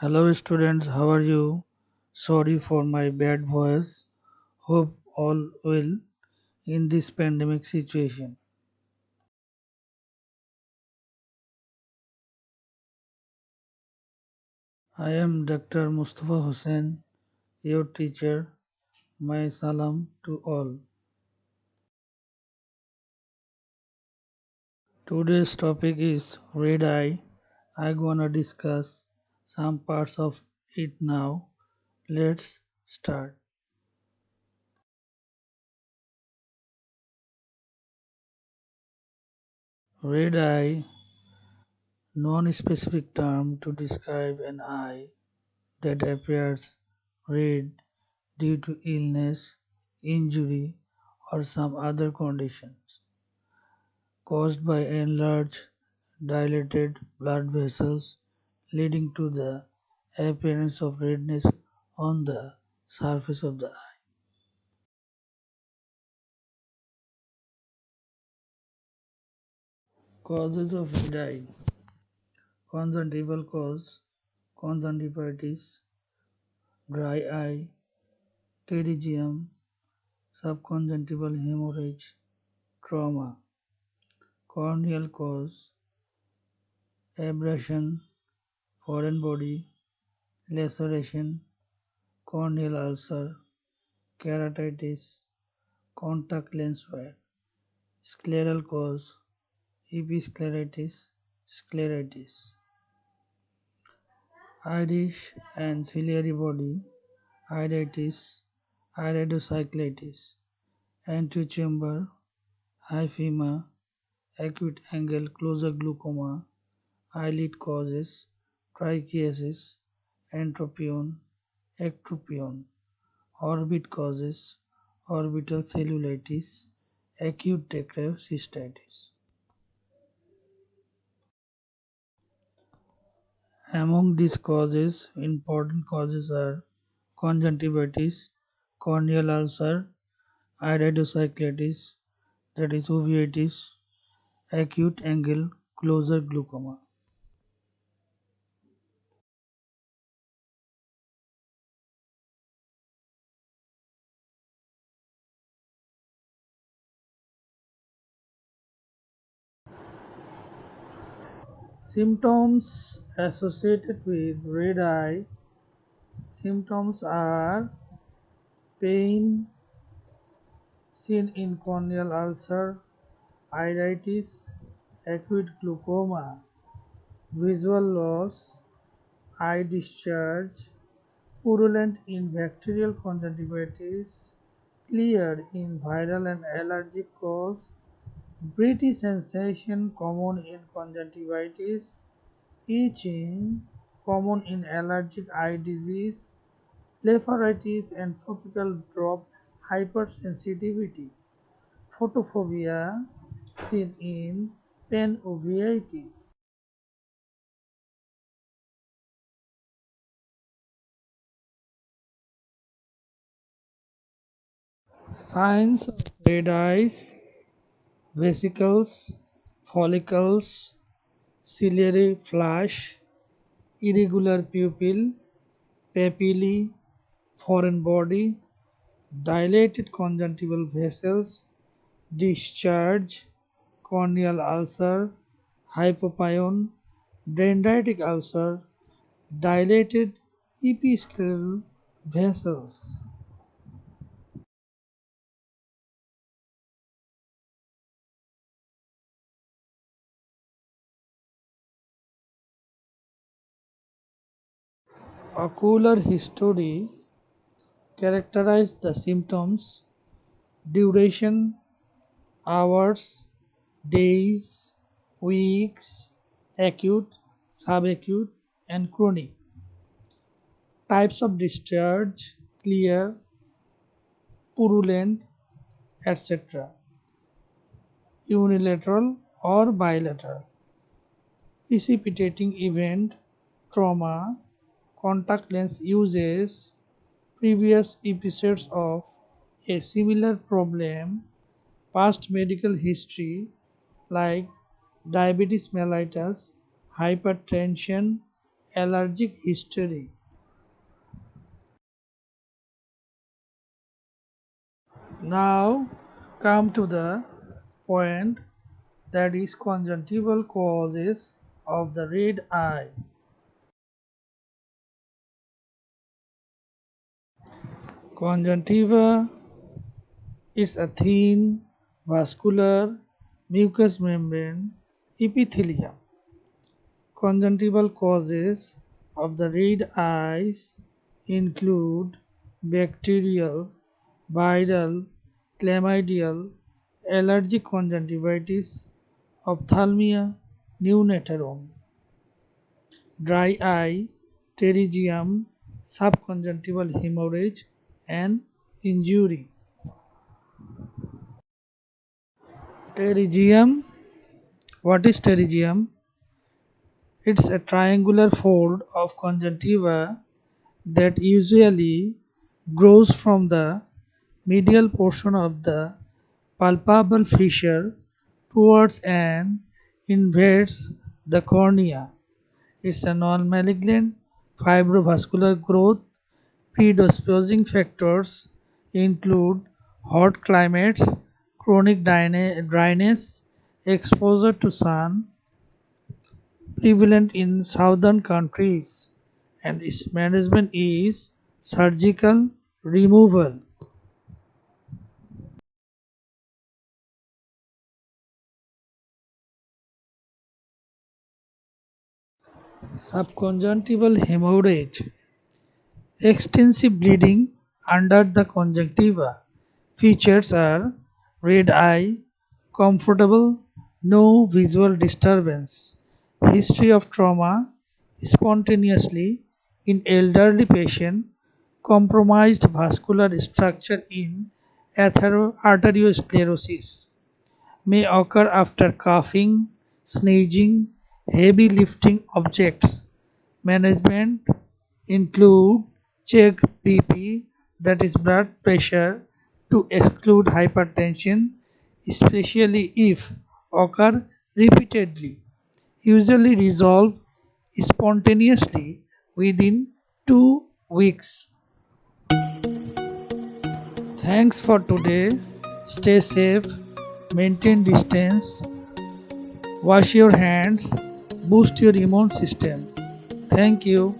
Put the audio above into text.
Hello students, how are you? Sorry for my bad voice. Hope all well in this pandemic situation. I am Dr. Mustafa Hussain, your teacher. My salam to all. Today's topic is red eye. I gonna discuss some parts of it now. Let's start. Red eye, non-specific term to describe an eye that appears red due to illness, injury, or some other conditions caused by enlarged, dilated blood vessels leading to the appearance of redness on the surface of the eye. Causes of red eye: conjunctival cause, conjunctivitis, dry eye, pterygium, subconjunctival hemorrhage, trauma. Corneal cause: abrasion, foreign body, laceration, corneal ulcer, keratitis, contact lens wear. Scleral cause: episcleritis, scleritis. Irish and ciliary body, iritis, iridocyclitis. Antechamber, hyphema, acute angle closure glaucoma. Eyelid causes: trichiasis, entropion, ectropion. Orbit causes: orbital cellulitis, acute Tacrев cystitis. Among these causes, important causes are conjunctivitis, corneal ulcer, iridocyclitis, that is uveitis, acute angle closure glaucoma. Symptoms associated with red eye symptoms are pain seen in corneal ulcer, iritis, acute glaucoma, visual loss, eye discharge, purulent in bacterial conjunctivitis, clear in viral and allergic cause, breathy sensation common in conjunctivitis, itching common in allergic eye disease, blepharitis and topical drop hypersensitivity, photophobia seen in panuveitis. Signs of red eyes: vesicles, follicles, ciliary flash, irregular pupil, papillae, foreign body, dilated conjunctival vessels, discharge, corneal ulcer, hypopyon, dendritic ulcer, dilated episcleral vessels. Ocular history characterize the symptoms: duration, hours, days, weeks, acute, subacute, and chronic. Types of discharge: clear, purulent, etc. Unilateral or bilateral. Precipitating event: trauma, contact lens uses, previous episodes of a similar problem, past medical history like diabetes mellitus, hypertension, allergic history. Now come to the point, that is conjunctival causes of the red eye. Conjunctiva is a thin, vascular, mucous membrane epithelium. Conjunctival causes of the red eyes include bacterial, viral, chlamydial, allergic conjunctivitis, ophthalmia neonatorum, dry eye, pterygium, subconjunctival hemorrhage, and injury. Pterygium. What is pterygium? It's a triangular fold of conjunctiva that usually grows from the medial portion of the palpable fissure towards and invades the cornea. It's a non-malignant fibrovascular growth. Predisposing factors include hot climates, chronic dryness, exposure to sun, prevalent in southern countries, and its management is surgical removal. Subconjunctival hemorrhage. Extensive bleeding under the conjunctiva. Features are red eye, comfortable, no visual disturbance. History of trauma spontaneously in elderly patient, compromised vascular structure in arteriosclerosis. May occur after coughing, sneezing, heavy lifting objects. Management include check BP, that is blood pressure, to exclude hypertension, especially if occur repeatedly. Usually resolve spontaneously within 2 weeks. Thanks for today. Stay safe, maintain distance, wash your hands, boost your immune system. Thank you.